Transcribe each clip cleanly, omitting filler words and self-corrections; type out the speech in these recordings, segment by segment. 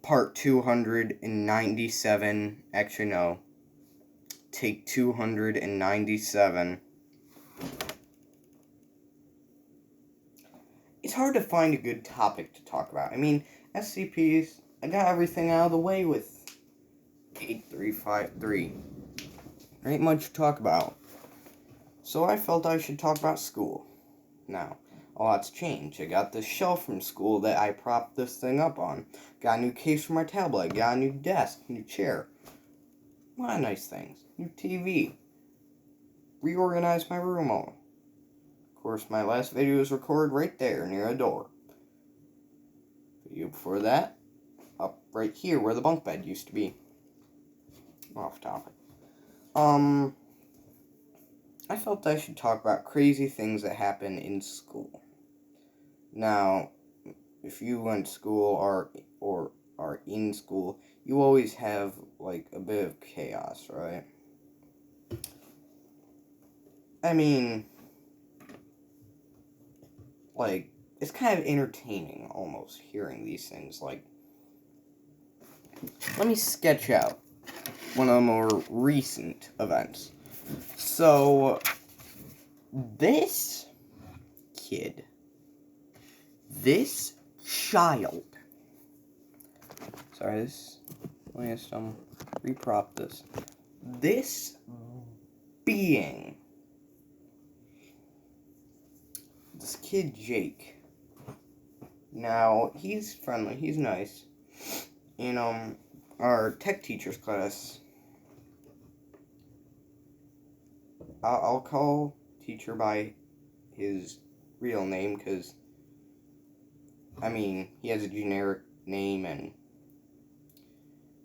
part 297, actually no, take 297. It's hard to find a good topic to talk about. I mean, SCPs, I got everything out of the way with 8353. There ain't much to talk about. So I felt I should talk about school. Now, a lot's changed. I got this shelf from school that I propped this thing up on. Got a new case for my tablet. Got a new desk, new chair. A lot of nice things. New TV. Reorganized my room all. Of course, my last video was recorded right there, near a door. Video before that, up right here where the bunk bed used to be. Off topic. I felt I should talk about crazy things that happen in school. Now, if you went to school or are in school, you always have, like, a bit of chaos, right? I mean, like, it's kind of entertaining, almost, hearing these things. Like, let me sketch out one of the more recent events. So, this child, sorry, let me just, reprop this. This being, this kid Jake, now, he's friendly, he's nice. In, our tech teacher's class, I'll call teacher by his real name, because, I mean, he has a generic name, and,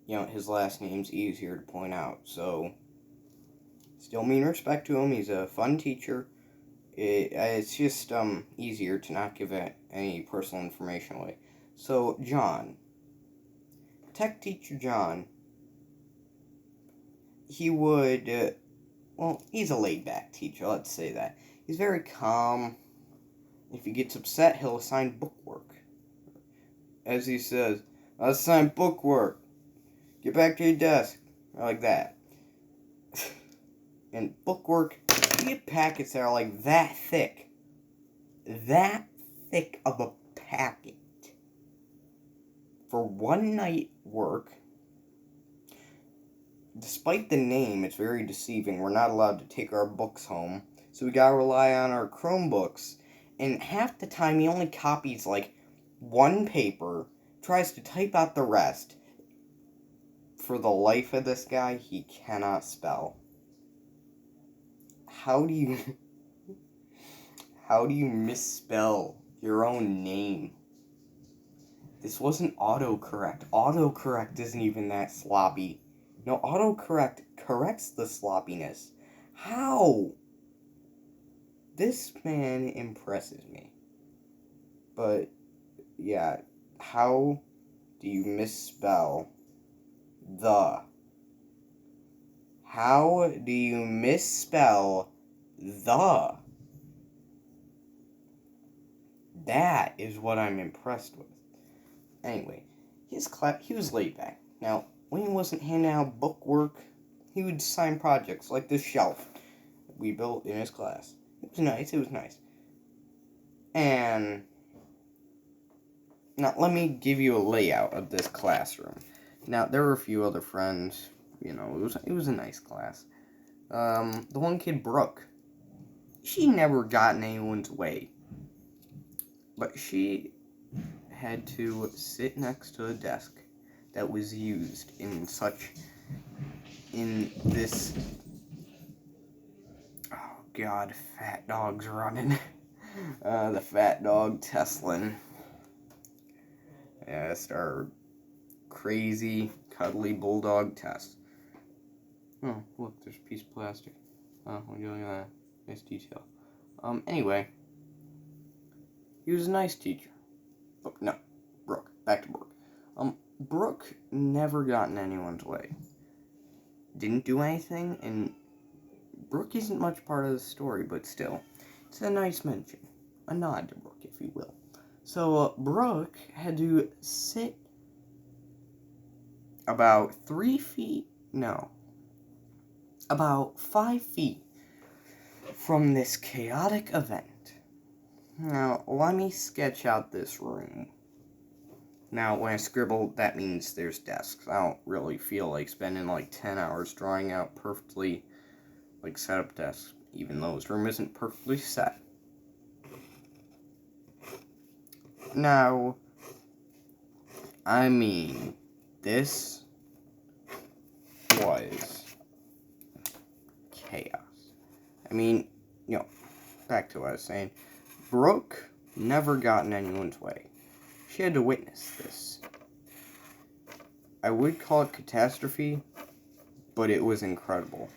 you know, his last name's easier to point out, so, still mean respect to him. He's a fun teacher. It's just, easier to not give any personal information away. So, John, tech teacher John, he would, well, he's a laid-back teacher, let's say that. He's very calm. If he gets upset, he'll assign bookwork. As he says, I'll assign bookwork. Get back to your desk. Like that. And bookwork, you get packets that are like that thick. That thick of a packet. For one night work. Despite the name, it's very deceiving. We're not allowed to take our books home. So we gotta rely on our Chromebooks. And half the time he only copies like one paper, tries to type out the rest. For the life of this guy, he cannot spell. How do you misspell your own name? This wasn't autocorrect. Autocorrect isn't even that sloppy. No, autocorrect corrects the sloppiness. How? This man impresses me. But, yeah, how do you misspell the? How do you misspell the? That is what I'm impressed with. Anyway, his class, he was laid back. Now, when he wasn't handing out bookwork, he would sign projects like this shelf we built in his class. It was nice. And now let me give you a layout of this classroom. Now, there were a few other friends. You know, it was a nice class. The one kid, Brooke, she never got in anyone's way. But she had to sit next to a desk that was used in this, oh god, fat dog's running. The fat dog Teslin. Yeah, that's our crazy, cuddly bulldog Tess. Oh, look, there's a piece of plastic. Oh, we're doing a nice detail. Anyway, he was a nice teacher. Oh, no, Brooke. Back to Brooke. Brooke never got in anyone's way. Didn't do anything, and Brooke isn't much part of the story, but still, it's a nice mention. A nod to Brooke, if you will. So, Brooke had to sit about 3 feet, no, about 5 feet from this chaotic event. Now, let me sketch out this room. Now, when I scribble, that means there's desks. I don't really feel like spending like 10 hours drawing out perfectly, like, set up desks, even though this room isn't perfectly set. Now, I mean, this was chaos. I mean, back to what I was saying. Brooke never got in anyone's way. She had to witness this. I would call it catastrophe, but it was incredible.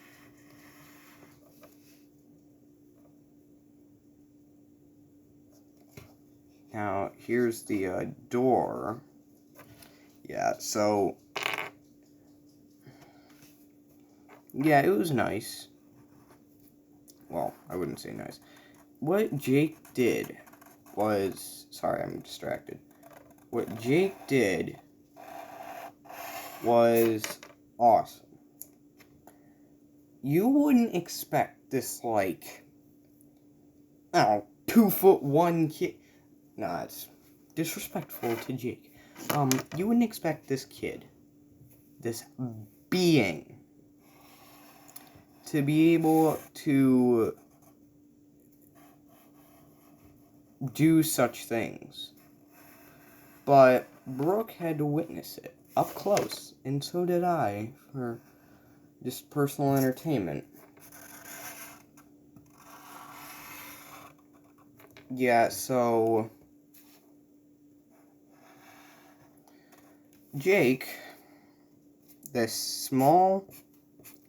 Now, here's the door. Yeah, so... yeah, it was nice. Well, I wouldn't say nice. What Jake did was... sorry, I'm distracted. What Jake did was awesome. You wouldn't expect this, like... I don't know, 2'1" kid... Nah, it's disrespectful to Jake. You wouldn't expect this kid, this being, to be able to do such things. But Brooke had to witness it up close, and so did I, for just personal entertainment. Yeah, so... Jake, this small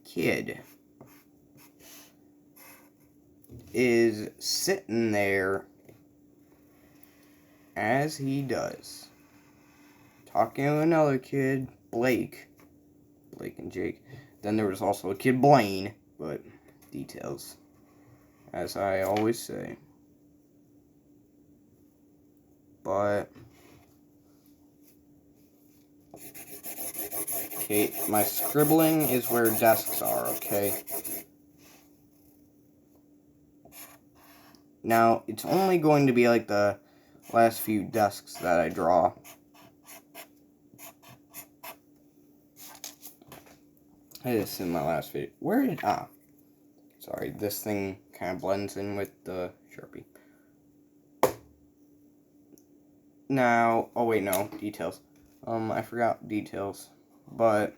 kid, is sitting there as he does, talking to another kid, Blake and Jake. Then there was also a kid, Blaine, but details, as I always say. But okay, my scribbling is where desks are, okay? Now, it's only going to be like the last few desks that I draw. This is in my last video. Where did... sorry, this thing kind of blends in with the Sharpie. Now, oh wait, no, details. I forgot details. But,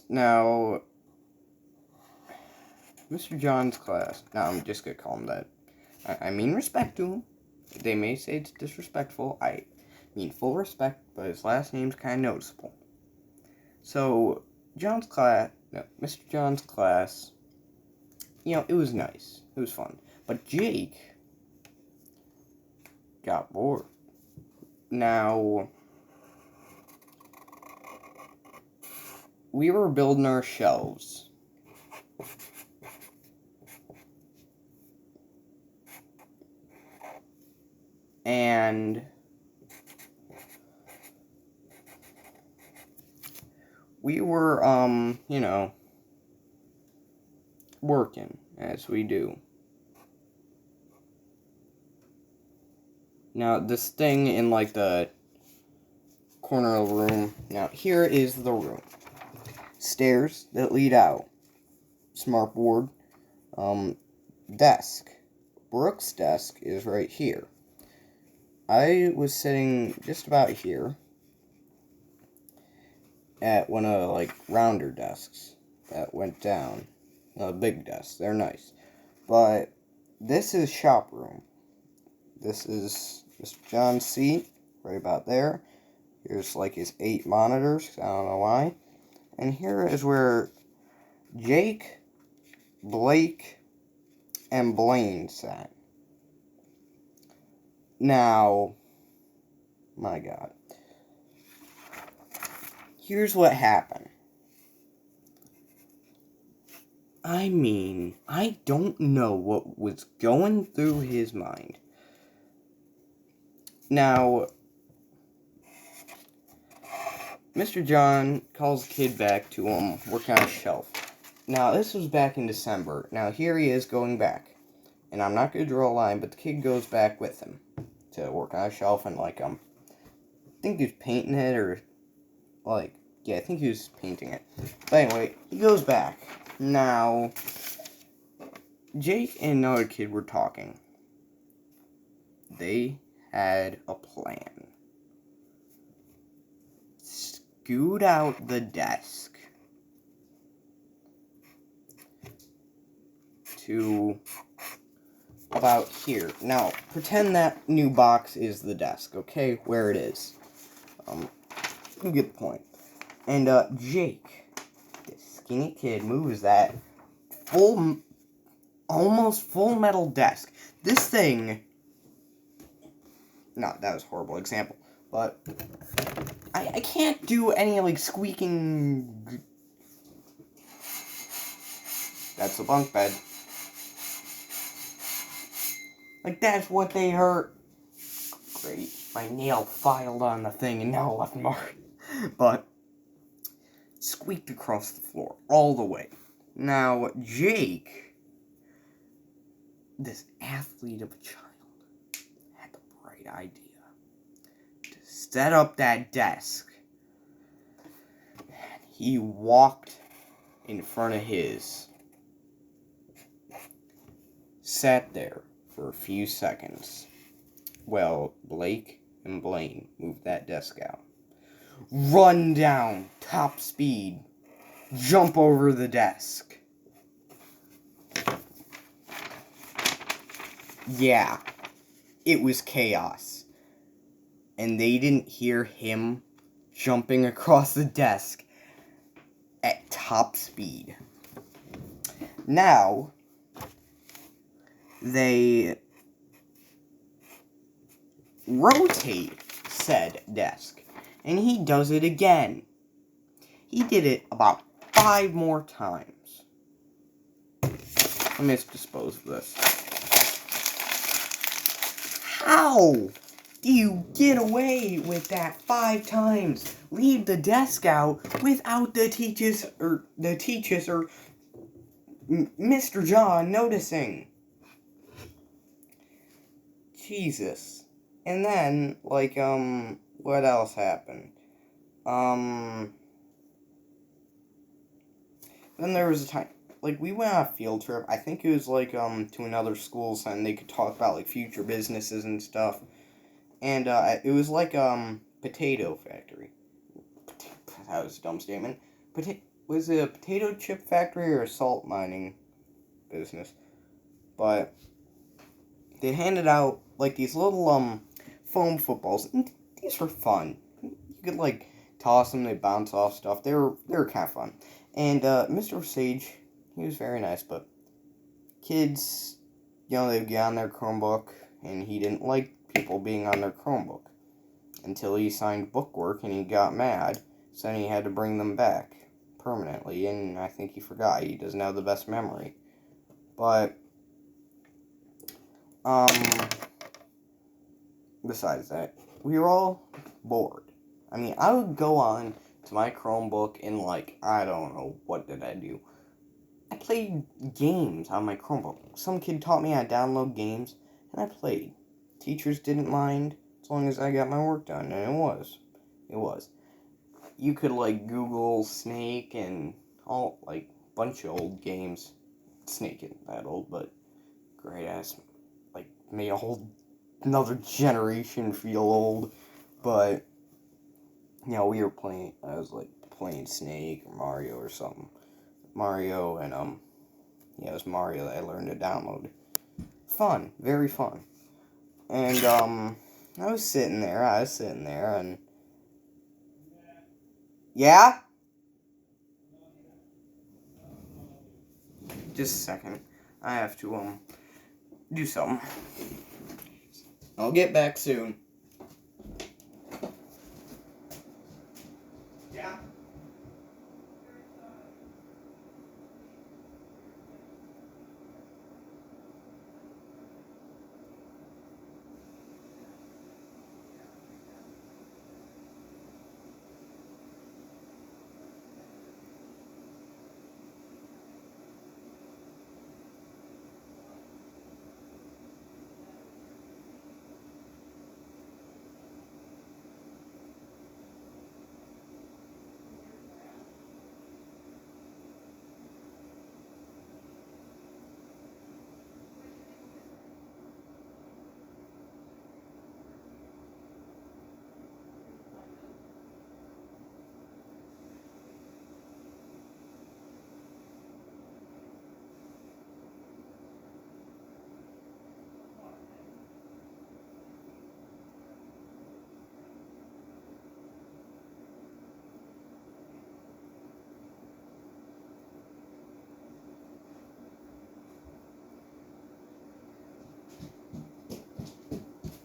now, Mr. John's class. Now, I'm just gonna call him that. I mean respect to him. They may say it's disrespectful. I mean full respect, but his last name's kind of noticeable. So, Mr. John's class, it was nice. It was fun. But Jake got bored. Now, we were building our shelves. And we were, working, as we do. Now, this thing in, like, the corner of the room. Now, here is the room. Stairs that lead out. Smartboard. Desk. Brooke's desk is right here. I was sitting just about here at one of the, like, rounder desks that went down. Big desks. They're nice. But this is shop room. This is Mr. John's seat, right about there. Here's, like, his 8 monitors. I don't know why. And here is where Jake, Blake, and Blaine sat. Now, my God. Here's what happened. I mean, I don't know what was going through his mind. Now, Mr. John calls the kid back to work on a shelf. Now, this was back in December. Now, here he is going back. And I'm not going to draw a line, but the kid goes back with him to work on a shelf and, like, I think he was painting it or, like, yeah, I think he was painting it. But anyway, he goes back. Now, Jake and another kid were talking. They had a plan. Scoot out the desk to about here. Now, pretend that new box is the desk, okay? Where it is. You get the point. And, Jake, this skinny kid, moves that almost full metal desk. This thing, no, that was a horrible example, but I can't do any, like, squeaking. That's a bunk bed. Like, that's what they heard. Great. My nail filed on the thing and now left a mark. But, squeaked across the floor all the way. Now, Jake, this athlete of a child, had the bright idea to set up that desk. He walked in front of his, sat there for a few seconds. Well, Blake and Blaine moved that desk out. Run down, top speed, jump over the desk. Yeah, it was chaos. And they didn't hear him jumping across the desk at top speed. Now, they rotate said desk. And he does it again. He did it about 5 more times. Let me just dispose of this. How do you get away with that 5 times? Leave the desk out without the teachers or Mr. John noticing. Jesus. And then, like, what else happened? Then there was a time, like, we went on a field trip. I think it was, like, to another school, so they could talk about, like, future businesses and stuff. And, it was like, potato factory. That was a dumb statement. Was it a potato chip factory or a salt mining business? But they handed out, like, these little, foam footballs. And these were fun. You could, like, toss them, they bounce off stuff. They were kind of fun. And, Mr. Sage, he was very nice, but kids, you know, they'd get on their Chromebook, and he didn't like people being on their Chromebook. Until he signed bookwork, and he got mad, so then he had to bring them back permanently, and I think he forgot. He doesn't have the best memory. But, besides that, we were all bored. I mean, I would go on to my Chromebook and, like, I don't know, what did I do? I played games on my Chromebook. Some kid taught me how to download games, and I played. Teachers didn't mind, as long as I got my work done, and it was. You could, like, Google Snake and all, like, bunch of old games. Snake isn't that old, but great ass, like, made a whole another generation feel old. But, you know, we were playing, I was, like, playing Snake or Mario or something. Mario, and, yeah, it was Mario that I learned to download. Fun, very fun. And, I was sitting there, and, yeah? Just a second. I have to, do something. I'll get back soon. Yeah?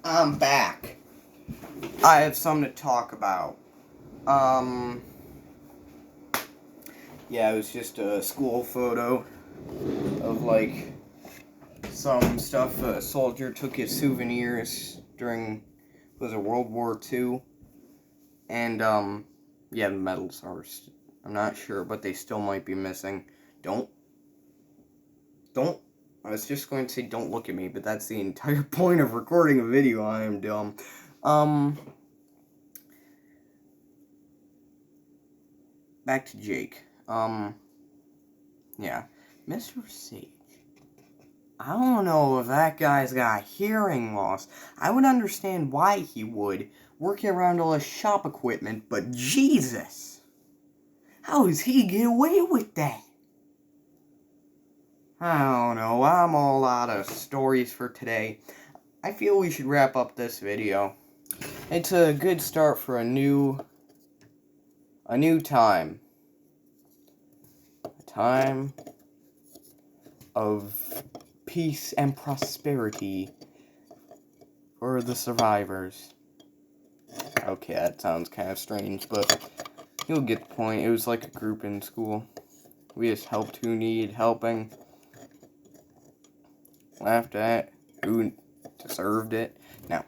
I'm back. I have something to talk about. Yeah, it was just a school photo of, like, some stuff. A soldier took his souvenirs during, was it World War II? And, yeah, the medals are, I'm not sure, but they still might be missing. Don't, I was just going to say don't look at me, but that's the entire point of recording a video. I am dumb. Back to Jake. Yeah. Mr. Sage. I don't know if that guy's got hearing loss. I would understand why he would, working around all his shop equipment, but Jesus! How does he get away with that? I don't know, I'm all out of stories for today. I feel we should wrap up this video. It's a good start for a new time. A time of peace and prosperity for the survivors. Okay, that sounds kind of strange, but you'll get the point. It was like a group in school. We just helped who need helping. Laughed at who deserved it. Now,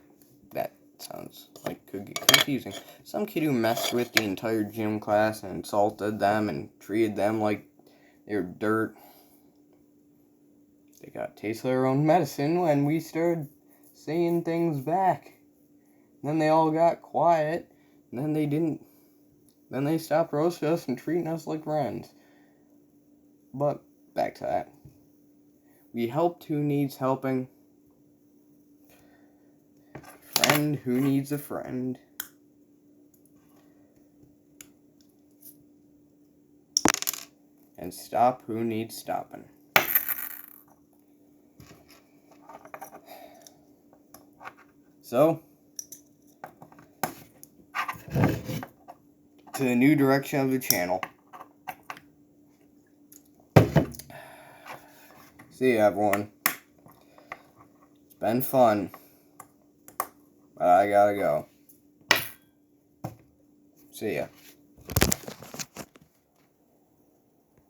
that sounds like could get confusing. Some kid who messed with the entire gym class and insulted them and treated them like they were dirt. They got a taste of their own medicine when we started saying things back. Then they all got quiet. And then they didn't. Then they stopped roasting us and treating us like friends. But back to that. We helped who needs helping. Friend who needs a friend. And stop who needs stopping. So, to the new direction of the channel. See ya, everyone. It's been fun. But I gotta go. See ya.